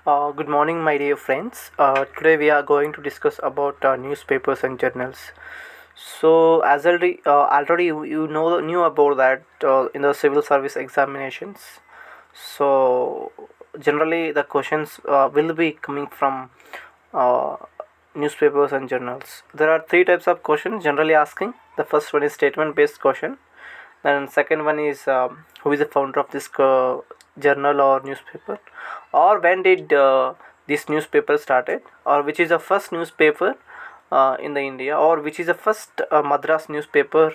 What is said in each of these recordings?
Good morning, my dear friends. Today we are going to discuss about newspapers and journals. So, as already you know knew about that in the civil service examinations. So, generally the questions will be coming from uh, newspapers and journals. There are three types of questions generally asking. The first one is statement-based question. Then second one is who is the founder of this journal or newspaper, or when did this newspaper started, or which is the first newspaper in the India, or which is the first Madras newspaper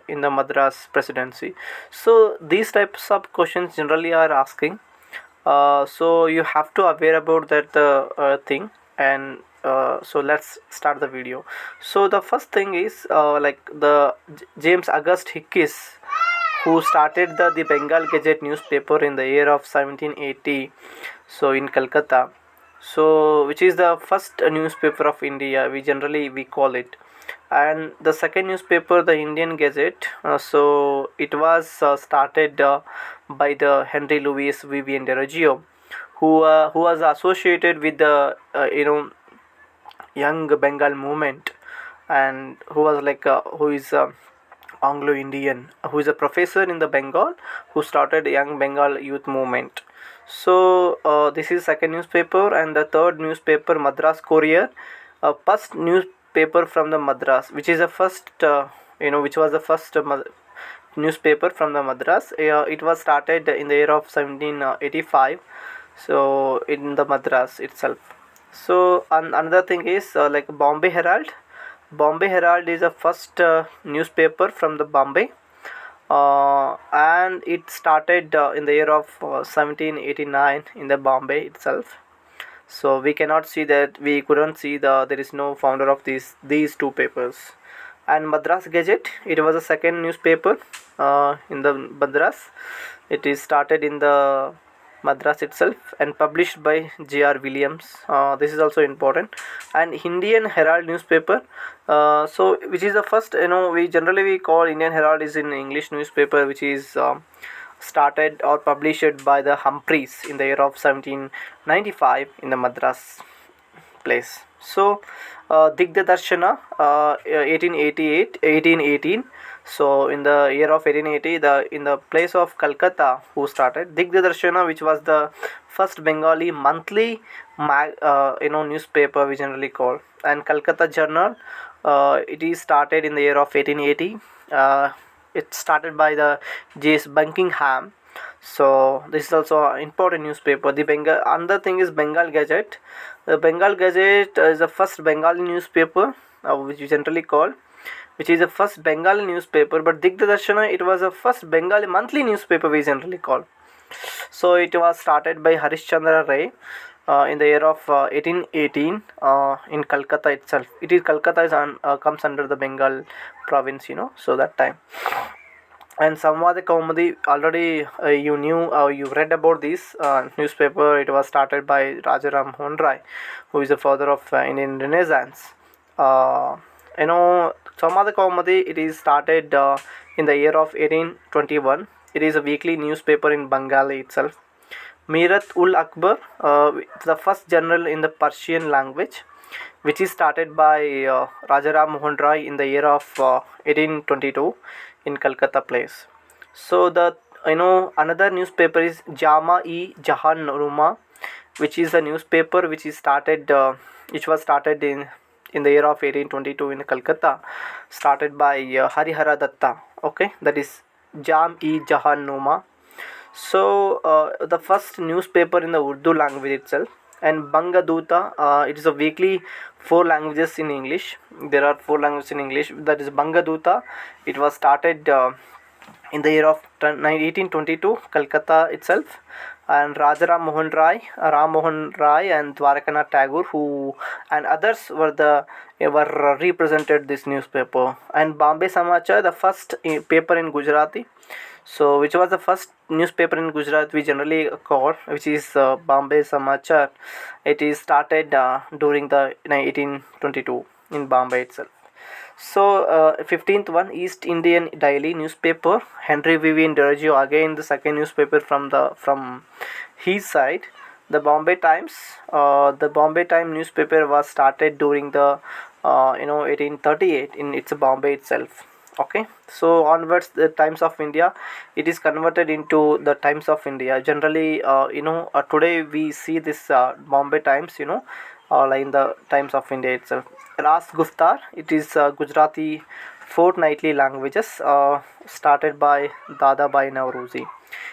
in the Madras presidency. So these types of questions generally are asking. So you have to aware about that the thing. And so let's start the video. So the first thing is like the James August Hickes, who started the Bengal Gazette newspaper in the year of 1780, so in Calcutta. So which is the first newspaper of India, we call it. And the second newspaper, the Indian Gazette, so it was started by the Henry Louis Vivian de Reggio, who was associated with the young Bengal movement, and who was like who is Anglo-Indian, who is a professor in the Bengal, who started young Bengal youth movement. So this is second newspaper. And the third newspaper, Madras Courier, first newspaper from the Madras, which is the first which was the first newspaper from the Madras. It was started in the year of 1785, so in the Madras itself. So another thing is like Bombay Herald. Bombay Herald is the first newspaper from the Bombay, and it started in the year of 1789 in the Bombay itself. So we cannot see that, we couldn't see there is no founder of these two papers. And Madras Gazette, it was a second newspaper in the Madras. It is started in the Madras itself and published by J.R. Williams. This is also important. And Indian Herald newspaper, so which is the first, we call Indian Herald is in English newspaper, which is started or published by the Humphreys in the year of 1795 in the Madras place. So Digda Darshana, 1818. So in the year of 1880, in the place of Calcutta, who started Digda Darshana, which was the first Bengali monthly newspaper, we generally call. And Calcutta Journal, it is started in the year of 1880. It started by the J.S. Buckingham. So this is also an important newspaper. The Bengal, another thing is Bengal Gazette. The Bengal Gazette is the first Bengali newspaper, which we generally call, which is the first Bengali newspaper. But Digda Darshana, it was the first Bengali monthly newspaper, we generally call. So it was started by Harishchandra Ray in the year of 1818 in Calcutta itself. It is Calcutta is comes under the Bengal province, so that time. And Samvad Kaumudi, already you read about this newspaper. It was started by Rajaram Mohan Rai, who is the father of Indian Renaissance. Samvad Kaumudi, it is started in the year of 1821. It is a weekly newspaper in Bengali itself. Mirat ul Akbar, the first journal in the Persian language, which is started by Rajaram Mohan Rai in the year of 1822 in Calcutta place. So the another newspaper is Jama-e-Jahan Numa, which is a newspaper which is started which was started in the year of 1822 in Calcutta, started by Harihara Datta. Okay, that is Jam-e-Jahan Numa. So the first newspaper in the Urdu language itself. And Bangaduta, it is a weekly, 4 languages in English. There are 4 languages in English. That is Bangaduta. It was started in the year of 1822, Calcutta itself. And Rajaram Mohan Rai, Ram Mohan Rai, and Dwarakanath Tagore, who and others were represented this newspaper. And Bombay Samachar, the first paper in Gujarati. So which was the first newspaper in Gujarat, we generally call, which is Bombay Samachar. It is started during the 1822 in Bombay itself. So 15th one, East Indian Daily newspaper, Henry Vivian de Reggio, again the second newspaper from his side. The Bombay Time newspaper was started during the 1838 in its Bombay itself. Okay, so onwards the Times of India, it is converted into the Times of India. Generally, today we see this Bombay Times, like in the Times of India itself. Ras Guftar, it is Gujarati fortnightly languages, started by Dadabhai Nauroji.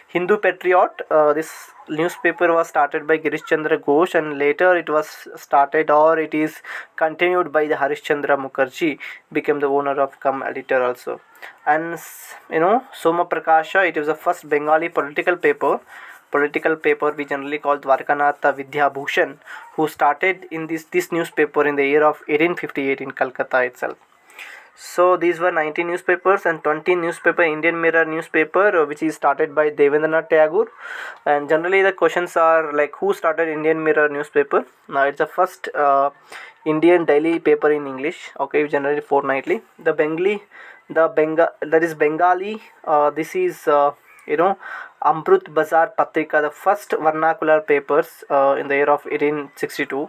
Hindu Patriot, this newspaper was started by Girish Chandra Ghosh, and later it was started, or it is continued by the Harish Chandra Mukherjee, became the owner of come editor also. And Soma Prakasha, it was the first Bengali political paper we generally call Dwarkanath Vidya Bhushan, who started in this newspaper in the year of 1858 in Calcutta itself. So these were 19 newspapers and 20 newspaper. Indian Mirror newspaper, which is started by Devendranath Tagore. And generally the questions are like, who started Indian Mirror newspaper? Now it's the first Indian daily paper in English. Okay, generally fortnightly. That is Bengali. This is Amrut Bazar Patrika, the first vernacular papers in the year of 1862.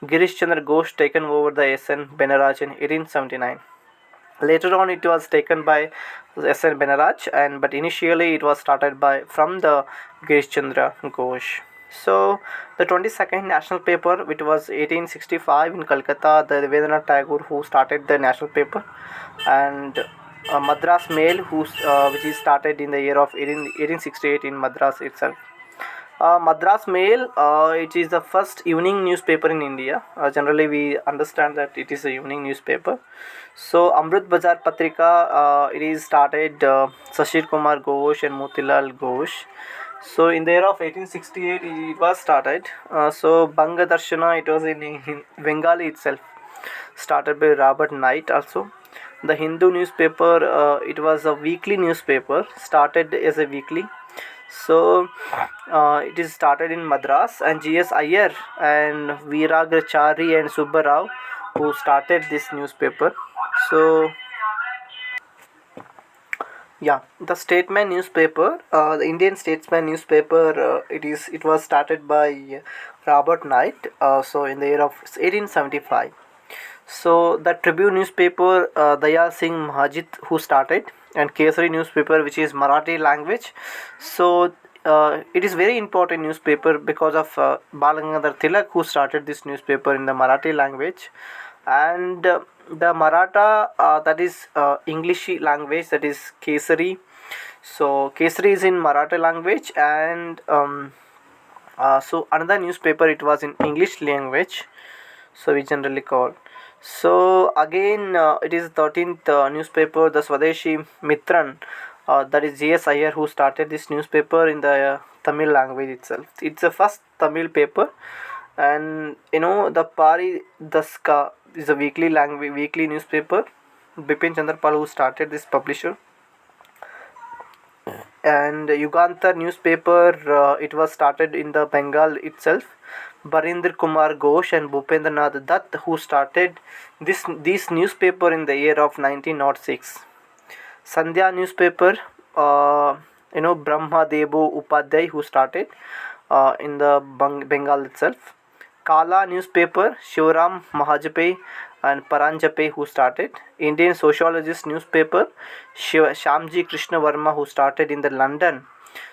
Girish Chandra Ghosh taken over the SN Benaraj in 1879. Later on it was taken by SN Benaraj, but initially it was started by from the Girish Chandra Ghosh. So the 22nd national paper, which was 1865 in Calcutta, the Devendranath Tagore who started the national paper, and Madras Mail, which is started in the year of 1868 in Madras itself. Madras Mail, it is the first evening newspaper in India. Generally, we understand that it is a evening newspaper. So, Amrut Bazar Patrika, it is started Sashir Kumar Ghosh and Motilal Ghosh. So, in the year of 1868, it was started. Banga Darshana, it was in Bengali itself, started by Robert Knight also. The Hindu newspaper, it was a weekly newspaper, started as a weekly. So it is started in Madras, and G.S. Iyer and Veeragrachari and Subbarao who started this newspaper. So yeah, the Statesman newspaper, the Indian Statesman newspaper, it was started by Robert Knight. So in the year of 1875. So the Tribune newspaper, Dayal Singh Mahajit who started, and Kesari newspaper, which is Marathi language. So it is very important newspaper because of Balagangadhar Tilak, who started this newspaper in the Marathi language. And the Maratha, that is English language, that is Kesari. So Kesari is in Maratha language, and so another newspaper, it was in English language, so we generally call. So again, it is 13th newspaper, the Swadeshi Mitran, that is G.S. Iyer who started this newspaper in the Tamil language itself. It's the first Tamil paper. And the Pari Daska is a weekly newspaper. Bipin Chandrapal who started this publisher. And Yugantar newspaper, it was started in the Bengal itself. Barinder Kumar Ghosh and Bhupendranath Dutt who started this newspaper in the year of 1906. Sandhya newspaper, Brahma Devo Upadhyay who started in the Bengal itself. Kala newspaper, Shivram Mahajape and Paranjape who started. Indian Sociologist newspaper, Shamji Krishna Verma who started in the London.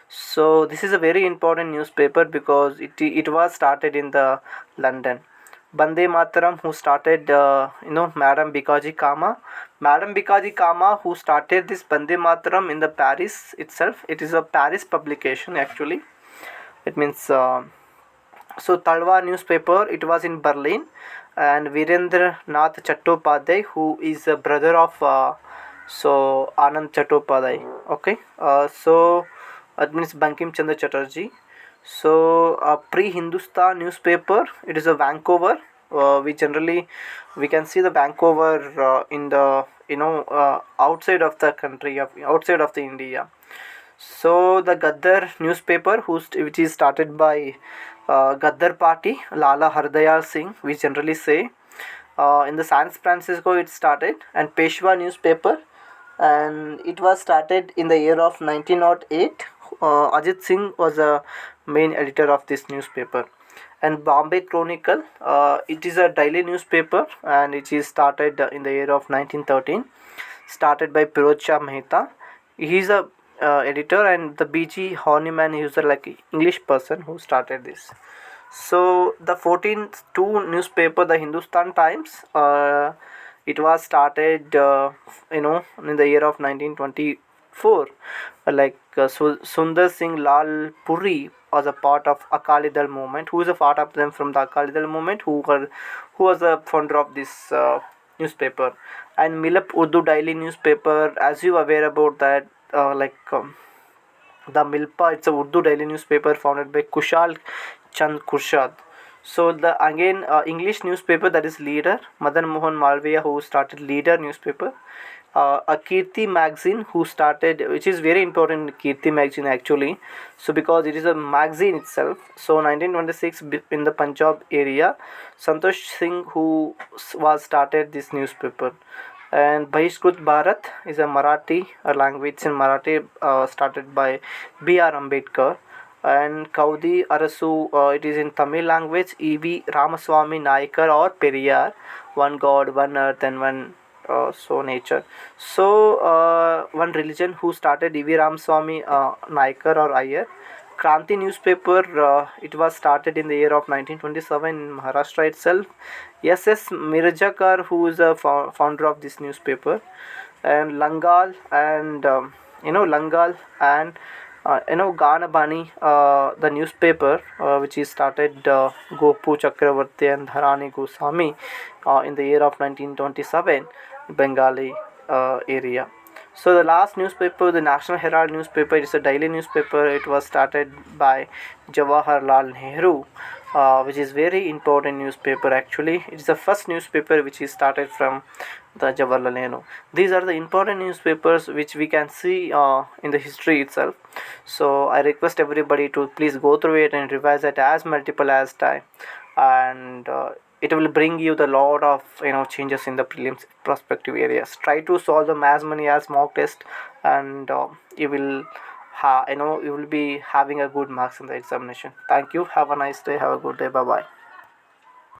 So this is a very important newspaper because it was started in the London. Bande Mataram who started, Madam Bikaji Kama who started this Bande Mataram in the Paris itself. It is a Paris publication actually. It means so Talwar newspaper, it was in Berlin, and Virendra Nath Chattopadhyay, who is a brother of Anand Chattopadhyay. Okay, so that means Bankim Chandra Chatterjee. So pre-Hindustan newspaper, it is a Vancouver. We can see the Vancouver in the outside of the country, outside of the India. So the Gaddar newspaper, which is started by Gaddar party, Lala Hardayal Singh, we generally say. In the San Francisco it started. And Peshwa newspaper, and it was started in the year of 1908 Ajit Singh was a main editor of this newspaper. And Bombay Chronicle, it is a daily newspaper, and it is started in the year of 1913, started by Piroj Shah Mehta. He is a editor, and the BG Horniman, he was a like English person who started this. So the 14th newspaper, the Hindustan Times, it was started, in the year of 1924. Sundar Singh Lal Puri was a part of Akali Dal movement. Who is a part of them from the Akali Dal movement? Who was a founder of this newspaper? And Milap Urdu Daily newspaper, as you are aware about that, the Milpa, it's a Urdu daily newspaper founded by Kushal Chand Kurshad. So the again English newspaper, that is Leader, Madan Mohan Malviya, who started Leader newspaper. A Kirti magazine who started, which is very important, Kirti magazine actually. So because it is a magazine itself. So 1926 in the Punjab area, Santosh Singh who was started this newspaper. And Bahishkrut Bharat is a Marathi language in Marathi, started by B.R. Ambedkar. And Kaudi Arasu, it is in Tamil language, E.V. Ramaswamy Naikar or Periyar, one God, one earth, and one so nature. So one religion who started, E.V. Ramaswamy Naikar or Iyer. Kranti newspaper, it was started in the year of 1927 in Maharashtra itself. S.S. Mirjakar, who is a founder of this newspaper. And Langal and Langal and Ganabani, the newspaper which is started Gopu Chakravarti and Dharani Goswami in the year of 1927, Bengali area. So the last newspaper, the National Herald newspaper, it is a daily newspaper. It was started by Jawaharlal Nehru, which is very important newspaper actually. It is the first newspaper which is started from the Jawaharlal Nehru. These are the important newspapers which we can see in the history itself. So I request everybody to please go through it and revise it as multiple as time, and it will bring you the lot of changes in the prelims prospective areas. Try to solve them as many as mock test, and you will you will be having a good marks in the examination. Thank you. Have a nice day. Have a good day. Bye bye.